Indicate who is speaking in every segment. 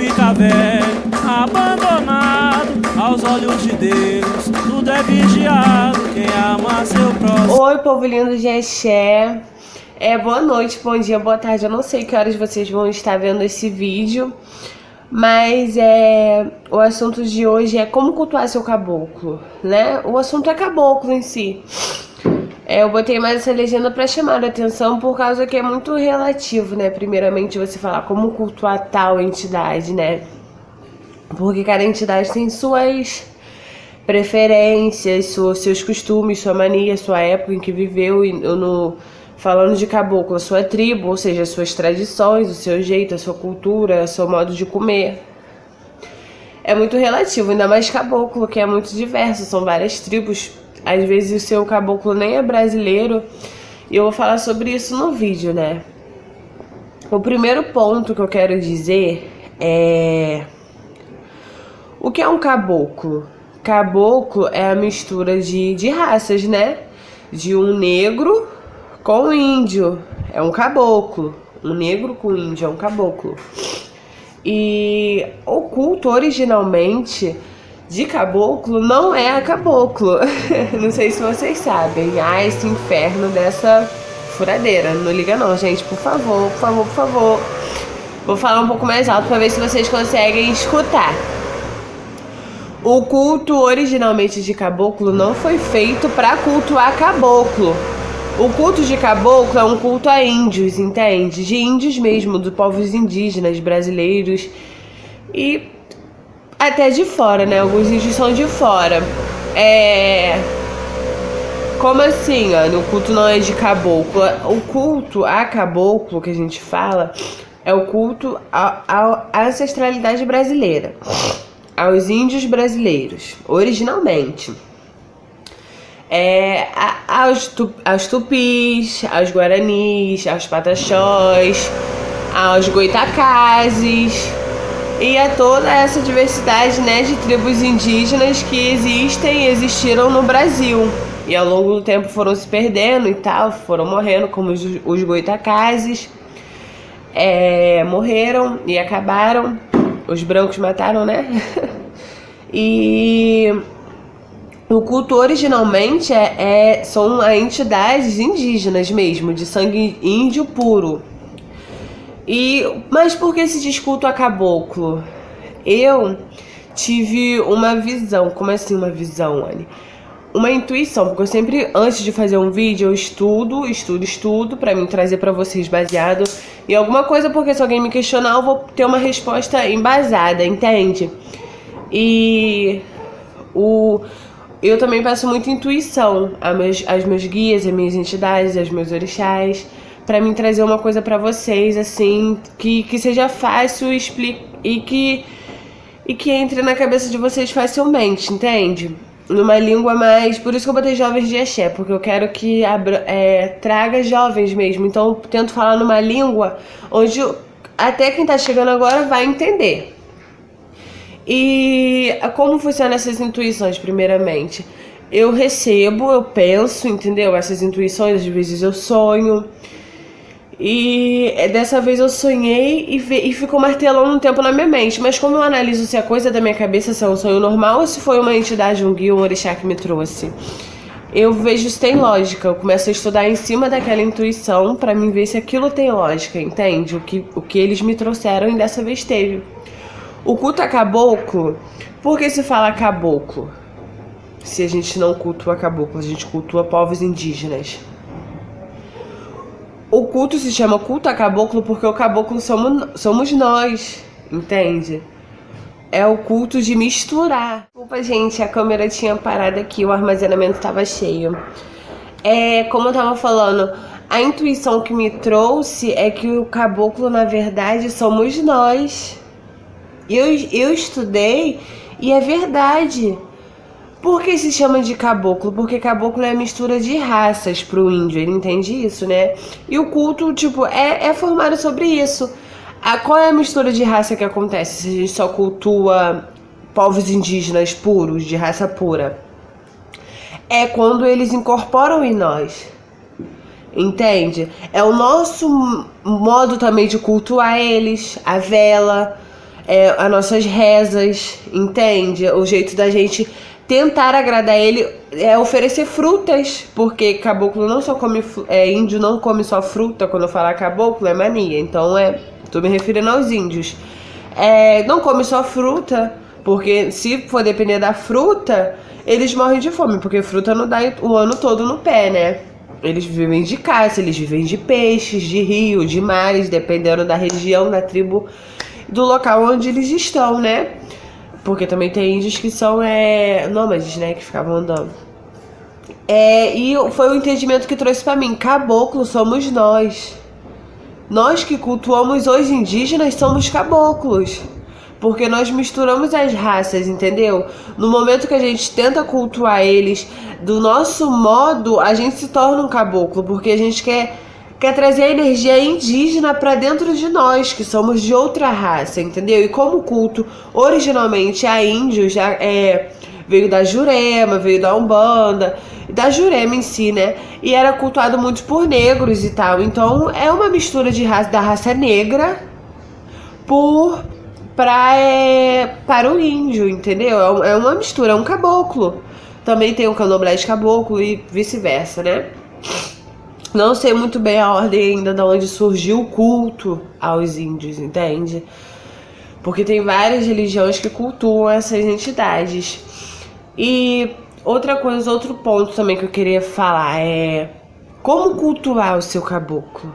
Speaker 1: fica velho, abandonado aos olhos de Deus. Tudo é vigiado, quem ama seu próximo.
Speaker 2: Oi, povo lindo de Axé. Boa noite, bom dia, boa tarde. Eu não sei que horas vocês vão estar vendo esse vídeo, mas o assunto de hoje é como cultuar seu caboclo, né? O assunto é caboclo em si. Eu botei mais essa legenda para chamar a atenção por causa que é muito relativo, né? Primeiramente você falar como cultuar tal entidade, né? Porque cada entidade tem suas preferências, seus costumes, sua mania, sua época em que viveu. E falando de caboclo, a sua tribo, ou seja, as suas tradições, o seu jeito, a sua cultura, o seu modo de comer. É muito relativo, ainda mais caboclo, que é muito diverso, são várias tribos. Às vezes o seu caboclo nem é brasileiro, e eu vou falar sobre isso no vídeo, né? O primeiro ponto que eu quero dizer é... O que é um caboclo? Caboclo é a mistura de raças, né? De um negro com índio, é um caboclo. Um negro com índio é um caboclo. E o culto originalmente de caboclo não é caboclo. Não sei se vocês sabem. Esse inferno dessa furadeira. Não liga não, gente. Por favor, por favor, por favor. Vou falar um pouco mais alto para ver se vocês conseguem escutar. O culto originalmente de caboclo não foi feito para cultuar caboclo. O culto de caboclo é um culto a índios, entende? De índios mesmo, dos povos indígenas brasileiros e até de fora, né? Alguns índios são de fora. Como assim, ó? O culto não é de caboclo. O culto a caboclo que a gente fala é o culto à ancestralidade brasileira, aos índios brasileiros, originalmente. Aos tupis, aos guaranis, aos pataxós, aos goitacazes e a toda essa diversidade, né, de tribos indígenas que existiram no Brasil. E ao longo do tempo foram se perdendo e tal, foram morrendo, como os goitacazes morreram e acabaram. Os brancos mataram, né? E o culto originalmente são entidades indígenas mesmo, de sangue índio puro. Mas por que esse diz culto a caboclo? Eu tive uma visão. Como assim uma visão, Anny? Uma intuição, porque eu sempre, antes de fazer um vídeo, eu estudo pra mim trazer pra vocês baseado em alguma coisa, porque se alguém me questionar, eu vou ter uma resposta embasada, entende? Eu também peço muita intuição aos meus guias, às minhas entidades, aos meus orixás, pra mim trazer uma coisa pra vocês, assim, que seja fácil e que entre na cabeça de vocês facilmente, entende? Numa língua mais... Por isso que eu botei jovens de axé, porque eu quero que traga jovens mesmo. Então eu tento falar numa língua onde até quem tá chegando agora vai entender. E como funcionam essas intuições, primeiramente? Eu recebo, eu penso, entendeu? Essas intuições, às vezes eu sonho. E dessa vez eu sonhei e ficou martelando um tempo na minha mente. Mas como eu analiso se a coisa da minha cabeça, se é um sonho normal ou se foi uma entidade, um guia, um orixá que me trouxe, eu vejo se tem lógica. Eu começo a estudar em cima daquela intuição pra mim ver se aquilo tem lógica, entende? O que eles me trouxeram e dessa vez teve. O culto a caboclo, por que se fala caboclo? Se a gente não cultua caboclo, a gente cultua povos indígenas. O culto se chama culto a caboclo porque o caboclo somos nós, entende? É o culto de misturar. Desculpa, gente, a câmera tinha parado aqui, o armazenamento estava cheio. Como eu tava falando, a intuição que me trouxe é que o caboclo, na verdade, somos nós. Eu estudei e é verdade. Por que se chama de caboclo? Porque caboclo é a mistura de raças pro índio, ele entende isso, né? E o culto, tipo, é formado sobre isso. Qual é a mistura de raça que acontece se a gente só cultua povos indígenas puros, de raça pura? É quando eles incorporam em nós, entende? É o nosso modo também de cultuar eles, a vela. as nossas rezas, entende? O jeito da gente tentar agradar ele é oferecer frutas, porque caboclo não só come, índio não come só fruta. Quando eu falar caboclo é mania, então tô me referindo aos índios. Não come só fruta, porque se for depender da fruta, eles morrem de fome, porque fruta não dá o ano todo no pé, né? Eles vivem de caça, eles vivem de peixes, de rio, de mares, dependendo da região, da tribo, do local onde eles estão, né? Porque também tem índios que são nômades, né? Que ficavam andando. E foi o entendimento que trouxe pra mim. Caboclo somos nós. Nós que cultuamos os indígenas somos caboclos. Porque nós misturamos as raças, entendeu? No momento que a gente tenta cultuar eles do nosso modo, a gente se torna um caboclo. Porque a gente quer trazer a energia indígena para dentro de nós, que somos de outra raça, entendeu? E como o culto originalmente a índios veio da Jurema, veio da Umbanda, da Jurema em si, né? E era cultuado muito por negros e tal. Então é uma mistura da raça negra para o índio, entendeu? É uma mistura, é um caboclo. Também tem o candomblé de caboclo e vice-versa, né? Não sei muito bem a ordem ainda de onde surgiu o culto aos índios, entende? Porque tem várias religiões que cultuam essas entidades. E outra coisa, outro ponto também que eu queria falar é como cultuar o seu caboclo.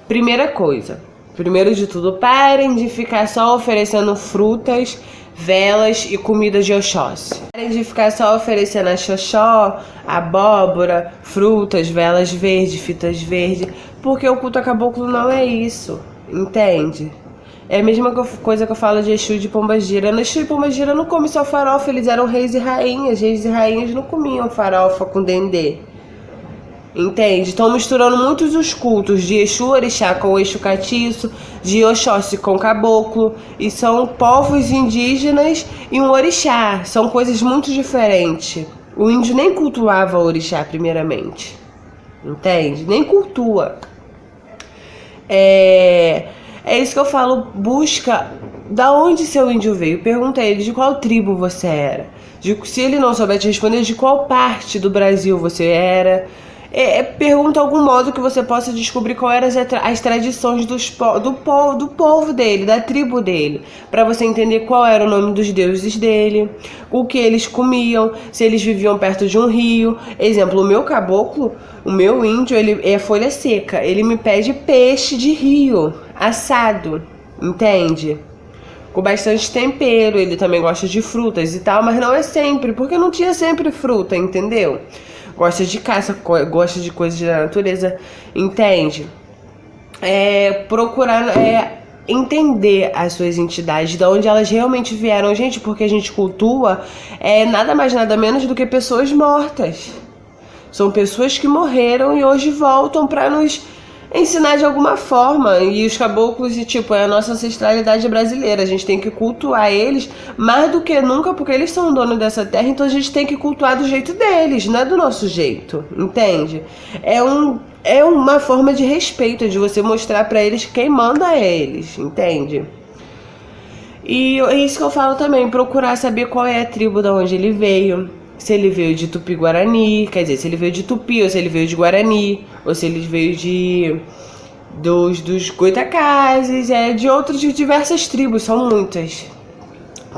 Speaker 2: Primeira coisa, primeiro de tudo, parem de ficar só oferecendo frutas, velas e comida de Oxóssi. Parem de ficar só oferecendo a xoxó, abóbora, frutas, velas verdes, fitas verdes, porque o culto a caboclo não é isso, entende? É a mesma coisa que eu falo de Exu e de Pombagira. No Exu e Pombagira não come só farofa, eles eram reis e rainhas não comiam farofa com dendê. Entende? Estão misturando muitos os cultos de Exu Orixá com o Exu Catiço, de Oxóssi com Caboclo, e são povos indígenas e um orixá, são coisas muito diferentes. O índio nem cultuava o orixá primeiramente, entende? Nem cultua. É isso que eu falo, busca da onde seu índio veio, pergunta a ele de qual tribo você era, se ele não souber te responder, de qual parte do Brasil você era. Pergunta algum modo que você possa descobrir qual eram as tradições do povo dele, da tribo dele, para você entender qual era o nome dos deuses dele, o que eles comiam, se eles viviam perto de um rio. Exemplo, o meu caboclo, o meu índio, ele é folha seca, ele me pede peixe de rio, assado, entende? Com bastante tempero, ele também gosta de frutas e tal, mas não é sempre, porque não tinha sempre fruta, entendeu? Gosta de caça, gosta de coisas da natureza, entende? Procurar entender as suas entidades, de onde elas realmente vieram, gente, porque a gente cultua nada mais nada menos do que pessoas mortas. São pessoas que morreram e hoje voltam para nos ensinar de alguma forma. E os caboclos, é a nossa ancestralidade brasileira. A gente tem que cultuar eles mais do que nunca, porque eles são donos dessa terra. Então a gente tem que cultuar do jeito deles, não é do nosso jeito, entende? É uma forma de respeito, de você mostrar pra eles quem manda é eles, entende? E é isso que eu falo também, procurar saber qual é a tribo de onde ele veio. Se ele veio de Tupi-Guarani, quer dizer, se ele veio de Tupi, ou se ele veio de Guarani, ou se ele veio dos Goitacazes, de diversas tribos, são muitas.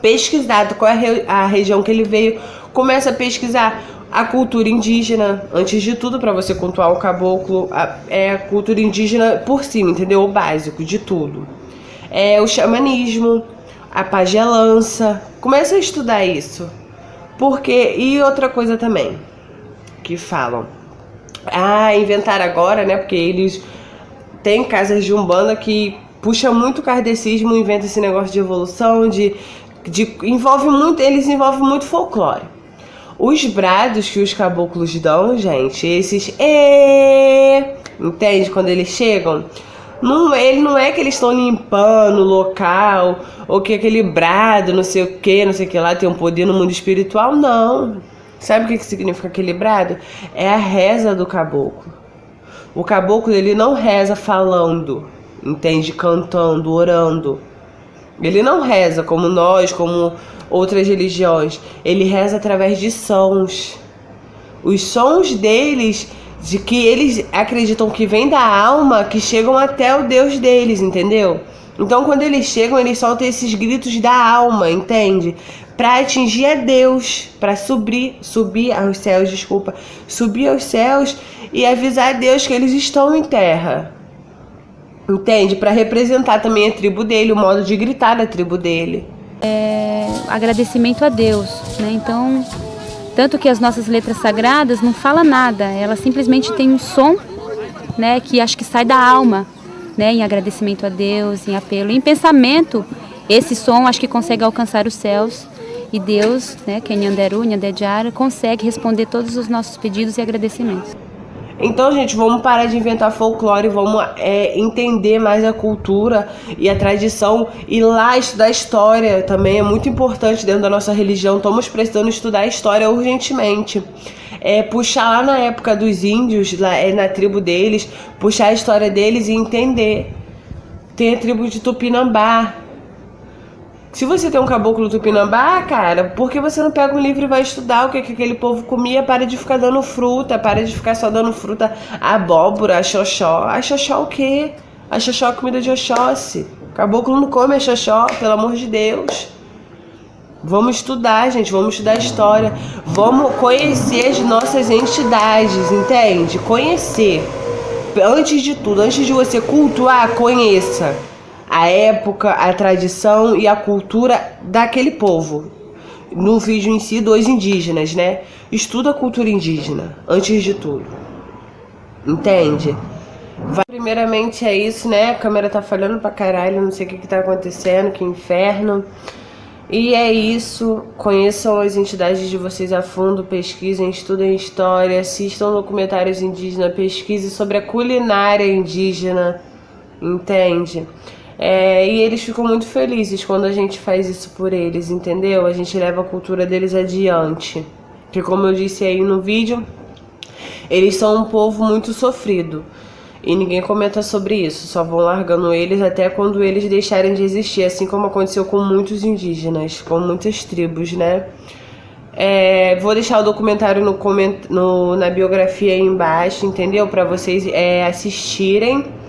Speaker 2: Pesquisado qual é a região que ele veio, começa a pesquisar a cultura indígena, antes de tudo, para você cultuar o caboclo, a cultura indígena por cima, entendeu? O básico de tudo. O xamanismo, a pagelança, começa a estudar isso. E outra coisa também, que falam, inventaram agora, né, porque eles têm casas de umbanda que puxa muito o kardecismo, inventa esse negócio de evolução, eles envolvem muito folclore. Os brados que os caboclos dão, gente, esses entende, quando eles chegam, ele não é que eles estão limpando o local, ou que aquele brado, não sei o que lá, tem um poder no mundo espiritual, não. Sabe o que significa aquele brado? É a reza do caboclo. O caboclo, ele não reza falando, entende? Cantando, orando. Ele não reza como nós, como outras religiões. Ele reza através de sons. Os sons deles, de que eles acreditam que vem da alma, que chegam até o Deus deles, entendeu? Então quando eles chegam, eles soltam esses gritos da alma, entende? Para atingir a Deus, para subir aos céus, subir aos céus e avisar a Deus que eles estão em terra. Entende? Para representar também a tribo dele, o modo de gritar da tribo dele.
Speaker 3: Agradecimento a Deus, né? Então, tanto que as nossas letras sagradas não falam nada, elas simplesmente têm um som, né, que acho que sai da alma, né, em agradecimento a Deus, em apelo, em pensamento. Esse som acho que consegue alcançar os céus e Deus, né, que é Nyanderu, Nyandejara, consegue responder todos os nossos pedidos e agradecimentos.
Speaker 2: Então, gente, vamos parar de inventar folclore, vamos entender mais a cultura e a tradição. E lá estudar história também é muito importante dentro da nossa religião. Estamos precisando estudar história urgentemente. Puxar lá na época dos índios, lá, na tribo deles, puxar a história deles e entender. Tem a tribo de Tupinambá. Se você tem um caboclo Tupinambá, cara, por que você não pega um livro e vai estudar o que aquele povo comia? Para de ficar dando fruta, para de ficar só dando fruta, abóbora, axoxó. Axoxó o quê? Axoxó é comida de Oxóssi. Caboclo não come axoxó, pelo amor de Deus. Vamos estudar, gente, vamos estudar história. Vamos conhecer as nossas entidades, entende? Conhecer. Antes de tudo, antes de você cultuar, conheça a época, a tradição e a cultura daquele povo. No vídeo em si, dos indígenas, né? Estuda a cultura indígena, antes de tudo. Entende? Primeiramente é isso, né? A câmera tá falhando pra caralho, não sei o que tá acontecendo, que inferno. E é isso, conheçam as entidades de vocês a fundo, pesquisem, estudem história, assistam documentários indígenas, pesquisem sobre a culinária indígena, entende? E eles ficam muito felizes quando a gente faz isso por eles, entendeu? A gente leva a cultura deles adiante. Porque como eu disse aí no vídeo, eles são um povo muito sofrido. E ninguém comenta sobre isso, só vão largando eles até quando eles deixarem de existir, assim como aconteceu com muitos indígenas, com muitas tribos, né? Vou deixar o documentário na biografia aí embaixo, entendeu? Para vocês assistirem.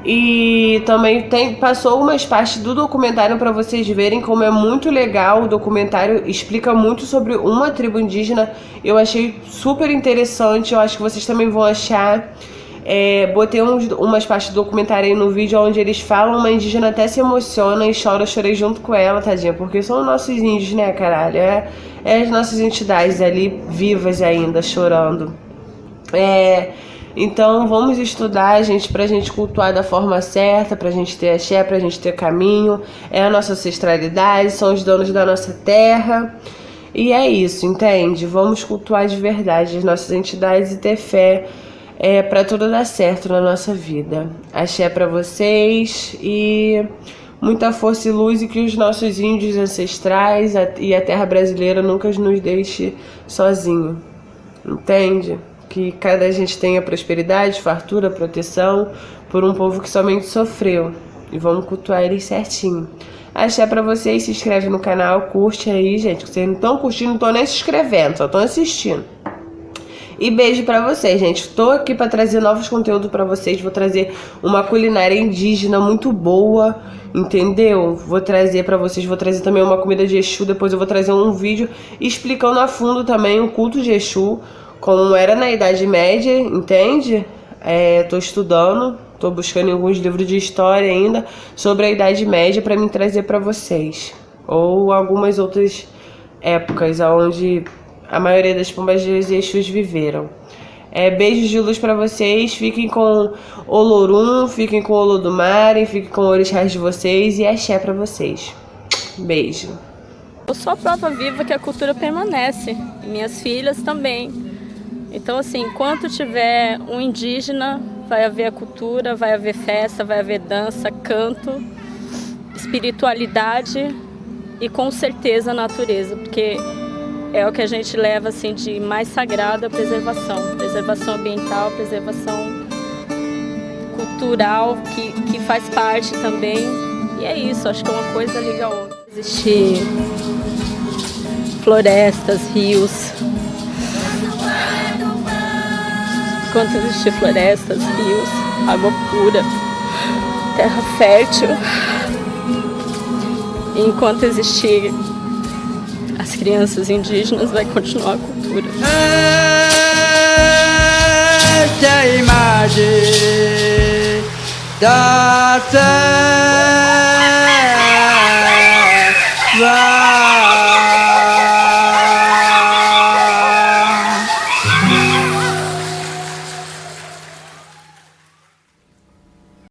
Speaker 2: E também passou algumas partes do documentário para vocês verem como é muito legal. O documentário explica muito sobre uma tribo indígena. Eu achei super interessante, eu acho que vocês também vão achar. Botei umas partes do documentário aí no vídeo onde eles falam, uma indígena até se emociona e chora. Eu chorei junto com ela, tadinha, porque são nossos índios, né, caralho? As nossas entidades ali vivas ainda, chorando. Então vamos estudar, gente, pra gente cultuar da forma certa, pra gente ter axé, pra gente ter caminho. É a nossa ancestralidade, são os donos da nossa terra. E é isso, entende? Vamos cultuar de verdade as nossas entidades e ter fé pra tudo dar certo na nossa vida. Axé pra vocês e muita força e luz, e que os nossos índios ancestrais e a terra brasileira nunca nos deixe sozinho, entende? Que cada gente tenha prosperidade, fartura, proteção por um povo que somente sofreu. E vamos cultuar eles certinho. Axé pra vocês, se inscreve no canal, curte aí, gente. Vocês não estão curtindo, não estão nem se inscrevendo, só estão assistindo. E beijo pra vocês, gente. Tô aqui pra trazer novos conteúdos pra vocês. Vou trazer uma culinária indígena muito boa, entendeu? Vou trazer pra vocês, vou trazer também uma comida de Exu. Depois eu vou trazer um vídeo explicando a fundo também o culto de Exu, como era na Idade Média, entende? Tô estudando, tô buscando alguns livros de história ainda sobre a Idade Média para mim trazer para vocês. Ou algumas outras épocas onde a maioria das Pombagiras e Exus viveram. Beijos de luz para vocês, fiquem com Olorum, fiquem com Olodumare, fiquem com o orixás de vocês e axé para vocês. Beijo.
Speaker 4: Eu sou a prova viva que a cultura permanece, e minhas filhas também. Então, assim, enquanto tiver um indígena, vai haver a cultura, vai haver festa, vai haver dança, canto, espiritualidade e, com certeza, a natureza, porque é o que a gente leva, assim, de mais sagrado, a preservação. Preservação ambiental, preservação cultural, que faz parte também E é isso, acho que uma coisa liga a outra. Existir florestas, rios. Enquanto existir florestas, rios, água pura, terra fértil, e enquanto existir as crianças indígenas, vai continuar a cultura.
Speaker 5: Esta é a imagem da terra.